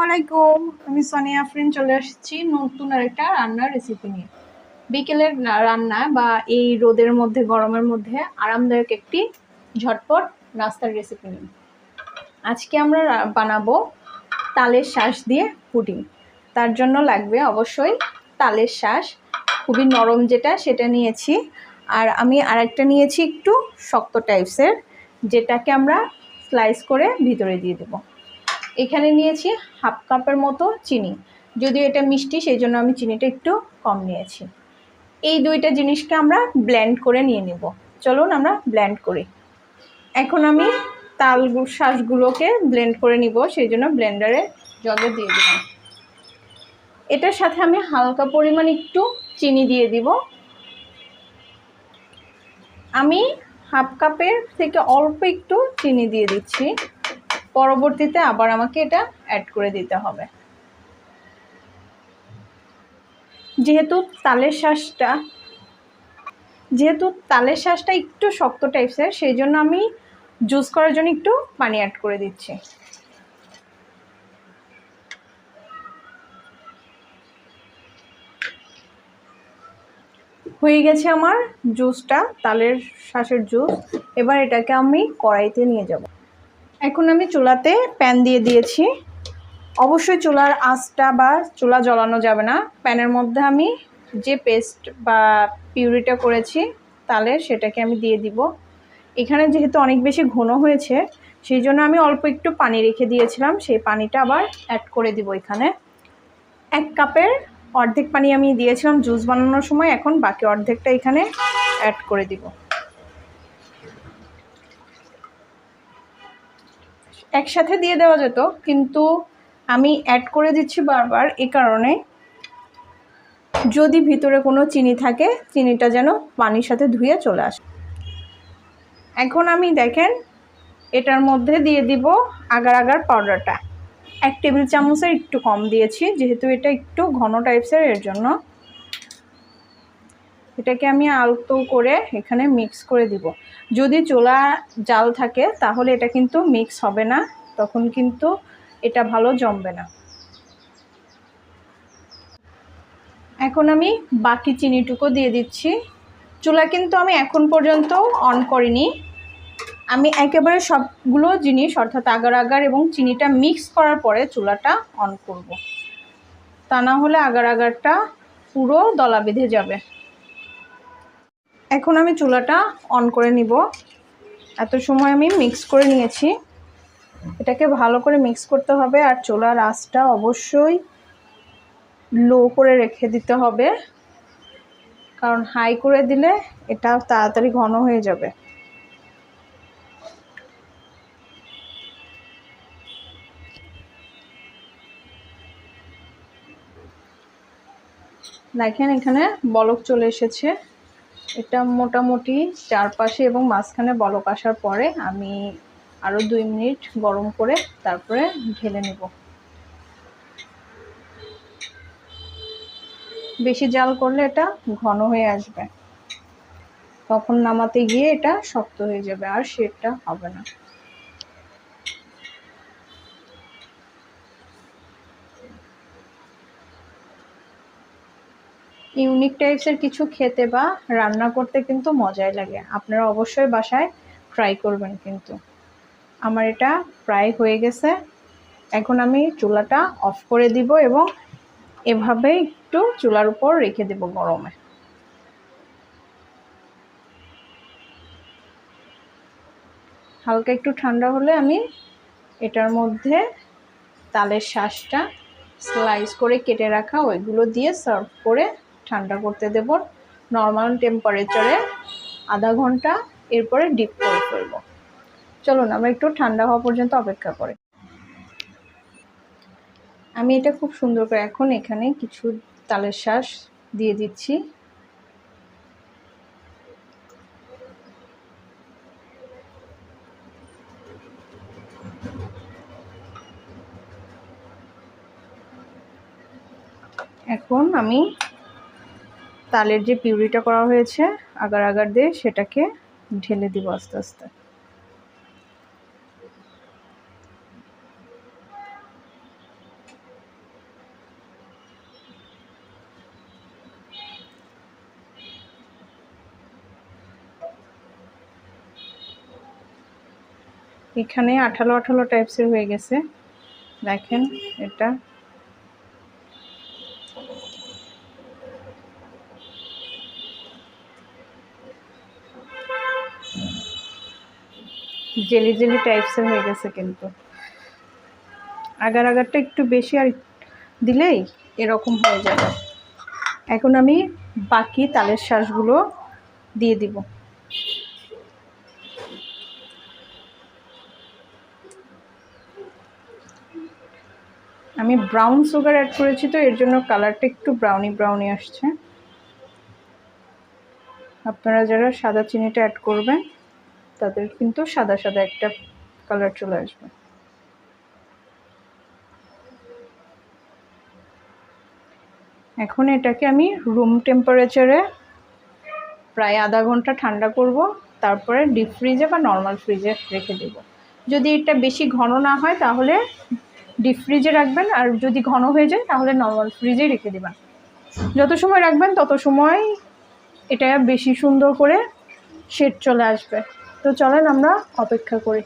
আলাইকুম, আমি সোনিয়া আফরিন চলে আসছি নতুন আরেকটা রান্নার রেসিপি নিয়ে। বিকেলের রান্না বা এই রোদের মধ্যে গরমের মধ্যে আরামদায়ক একটি ঝটপট নাস্তার রেসিপি নিয়ে আজকে আমরা বানাবো তালের শাঁস দিয়ে পুডিং। তার জন্য লাগবে অবশ্যই তালের শাঁস, খুবই নরম যেটা সেটা নিয়েছি। আর আমি আরেকটা নিয়েছি একটু শক্ত টাইপসের, যেটাকে আমরা স্লাইস করে ভিতরে দিয়ে দেবো। এখানে নিয়েছি হাফ কাপের মতো চিনি, যদিও এটা মিষ্টি সেই জন্য আমি চিনিটা একটু কম নিয়েছি। এই দুইটা জিনিসকে আমরা ব্লেন্ড করে নিয়ে নেব। চলুন আমরা ব্লেন্ড করি। এখন আমি তাল শাঁসগুলোকে ব্লেন্ড করে নিব, সেই জন্য ব্লেন্ডারে জগে দিয়ে দিলাম। এটার সাথে আমি হালকা পরিমাণ একটু চিনি দিয়ে দিব। আমি হাফ কাপের থেকে অল্প একটু চিনি দিয়ে দিচ্ছি, পরবর্তীতে আবার আমাকে এটা অ্যাড করে দিতে হবে। যেহেতু তালের শাঁসটা একটু শক্ত টাইপসের, সেই জন্য আমি জুস করার জন্য একটু পানি অ্যাড করে দিচ্ছি। হয়ে গেছে আমার জুসটা, তালের শাঁসের জুস। এবার এটাকে আমি কড়াইতে নিয়ে যাব। এখন আমি চুলাতে প্যান দিয়ে দিয়েছি। অবশ্যই চুলার আঁচটা বা চুলা জ্বলানো যাবে না। প্যানের মধ্যে আমি যে পেস্ট বা পিউরিটা করেছি তালের, সেটাকে আমি দিয়ে দিব। এখানে যেহেতু অনেক বেশি ঘন হয়েছে, সেই জন্য আমি অল্প একটু পানি রেখে দিয়েছিলাম, সেই পানিটা আবার অ্যাড করে দিব। এখানে 1 কাপের অর্ধেক পানি আমি দিয়েছিলাম জুস বানানোর সময়, এখন বাকি অর্ধেকটা এখানে অ্যাড করে দিব। একসাথে দিয়ে দেওয়া যেত, কিন্তু আমি অ্যাড করে দিচ্ছি বারবার, এই কারণে যদি ভিতরে কোনো চিনি থাকে চিনিটা যেন পানির সাথে ধুয়ে চলে আসে। এখন আমি দেখেন এটার মধ্যে দিয়ে দিব আগার আগার পাউডারটা। 1 টেবিল চামচের একটু কম দিয়েছি, যেহেতু এটা একটু ঘন টাইপসের, এর জন্য। এটাকে আমি আলতো করে এখানে মিক্স করে দিব। যদি চুলা জাল থাকে তাহলে এটা কিন্তু মিক্স হবে না, তখন কিন্তু এটা ভালো জমবে না। এখন আমি বাকি চিনিটুকু দিয়ে দিচ্ছি। চুলা কিন্তু আমি এখন পর্যন্ত অন করিনি। আমি একেবারে সবগুলো জিনিস অর্থাৎ আগার আগার এবং চিনিটা মিক্স করার পরে চুলাটা অন করব, তা না হলে আগার আগারটা পুরো দলা বেঁধে যাবে। এখন আমি চুলাটা অন করে নিব। এত সময় আমি মিক্স করে নিয়েছি। এটাকে ভালো করে মিক্স করতে হবে, আর চুলার আঁচটা অবশ্যই লো করে রেখে দিতে হবে, কারণ হাই করে দিলে এটা তাড়াতাড়ি ঘন হয়ে যাবে। দেখেন এখানে বলক চলে এসেছে। এটা মোটামুটি চারপাশে এবং মাঝখানে বলক আসার পরে আমি আরও 2 মিনিট গরম করে তারপরে ঢেলে নেব। বেশি জাল করলে এটা ঘন হয়ে আসবে, তখন নামাতে গিয়ে এটা শক্ত হয়ে যাবে, আর সেটা হবে না। ইউনিক টাইপসের কিছু খেতে বা রান্না করতে কিন্তু মজাই লাগে। আপনারা অবশ্যই বাসায় ট্রাই করবেন। কিন্তু আমার এটা প্রায় হয়ে গেছে। এখন আমি চুলাটা অফ করে দিব এবং এভাবে একটু চুলার উপর রেখে দেব গরমে। হালকা একটু ঠান্ডা হলে আমি এটার মধ্যে তালের শাঁসটা স্লাইস করে কেটে রাখা ওইগুলো দিয়ে সার্ভ করে ঠান্ডা করতে দেব নর্মাল টেম্পারেচারে আধা ঘন্টা, এরপরে ডিপ করে ফেলব। চলুন আমরা একটু ঠান্ডা হওয়া পর্যন্ত অপেক্ষা করি। আমি এটা খুব সুন্দর করে এখন এখানে কিছু তালের শাঁস দিয়ে দিচ্ছি। এখন আমি তালের যে পিউরিটা করা হয়েছে আগার আগার দিয়ে সেটাকে ঢেলে দিব আস্তে আস্তে। এখানে আঠালো আঠালো টাইপসের হয়ে গেছে, দেখেন এটা। জেলি জেলি টাইপসের হয়ে গেছে, কিন্তু আগার আগারটা একটু বেশি আর দিলেই এরকম হয়ে যাবে। এখন আমি বাকি তালের শাঁসগুলো দিয়ে দিব। আমি ব্রাউন সুগার অ্যাড করেছি, তো এর জন্য কালারটা একটু ব্রাউনি ব্রাউনি আসছে। আপনারা যারা সাদা চিনিটা অ্যাড করবেন তাদের কিন্তু সাদা সাদা একটা কালার চলে আসবে। এখন এটাকে আমি রুম টেম্পারেচারে প্রায় আধা ঘন্টা ঠান্ডা করব, তারপরে ডিপ ফ্রিজে বা নর্মাল ফ্রিজে রেখে দেব। যদি এটা বেশি ঘন না হয় তাহলে ডিপ ফ্রিজে রাখবেন, আর যদি ঘন হয়ে যায় তাহলে নর্মাল ফ্রিজেই রেখে দেবেন। যত সময় রাখবেন তত সময় এটা বেশি সুন্দর করে শেড চলে আসবে। তো চলেন আমরা অপেক্ষা করি।